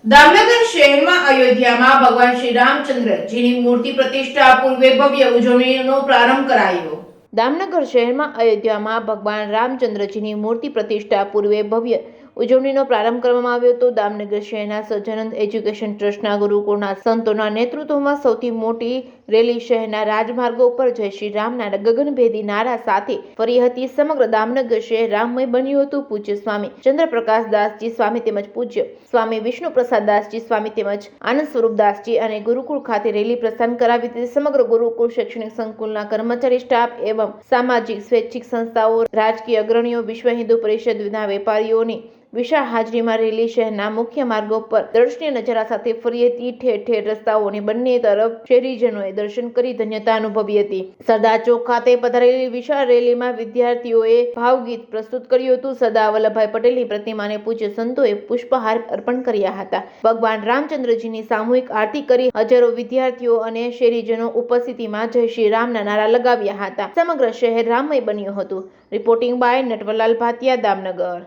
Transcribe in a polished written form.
દામનગર શહેરમાં અયોધ્યામાં ભગવાન શ્રી રામચંદ્રજીની મૂર્તિ પ્રતિષ્ઠા પૂર્વે ભવ્ય ઉજવણીનો પ્રારંભ કરાયો. દામનગર શહેરમાં અયોધ્યામાં ભગવાન રામચંદ્રજીની મૂર્તિ પ્રતિષ્ઠા પૂર્વે ભવ્ય ઉજવણીનો પ્રારંભ કરવામાં આવ્યો હતો. દામનગર શહેરના સહજાનંદ એજ્યુકેશન ટ્રસ્ટના ગુરુકુળના સંતોના નેતૃત્વમાં સૌથી મોટી રેલી શહેરના રાજમાર્ગો પર જય શ્રી રામના ગગનભેદી નારા સાથે ફરી હતી. સમગ્ર દામનગર શહેર રામમય બન્યું હતું. પૂજ્ય સ્વામી ચંદ્રપ્રકાશ દાસજી સ્વામી તેમજ પૂજ્ય સ્વામી વિષ્ણુપ્રસાદ દાસજી સ્વામી તેમજ આનંદ સ્વરૂપ દાસજી અને ગુરુકુળ ખાતે રેલી પ્રસ્થાન કરાવી હતી. સમગ્ર ગુરુકુળ શૈક્ષણિક સંકુલના કર્મચારી સ્ટાફ એવં સામાજિક સ્વૈચ્છિક સંસ્થાઓ, રાજકીય અગ્રણીઓ, વિશ્વ હિન્દુ પરિષદના વેપારીઓની વિશાળ હાજરીમાં રેલી શહેરના મુખ્ય માર્ગો પર દર્શનીય નજારા સાથે ફરી હતી. ઠેર ઠેર રસ્તાઓની બંને તરફ શહેરીજનોએ દર્શન કરી ધન્યતા અનુભવી હતી. સરદાર ચોક ખાતે પધારેલી વિશાળ રેલીમાં વિદ્યાર્થીઓએ ભાવગીત પ્રસ્તુત કર્યું હતું. સરદાર વલ્લભભાઈ પટેલની પ્રતિમાને પૂજ્ય સંતોએ પુષ્પહાર અર્પણ કર્યા હતા. ભગવાન રામચંદ્રજીની સામૂહિક આરતી કરી હજારો વિદ્યાર્થીઓ અને શહેરીજનો ઉપસ્થિતિમાં જય શ્રી રામના નારા લગાવ્યા હતા. સમગ્ર શહેર રામમય બન્યું હતું. Reporting by Natwarlal Bhatia, Damnagar.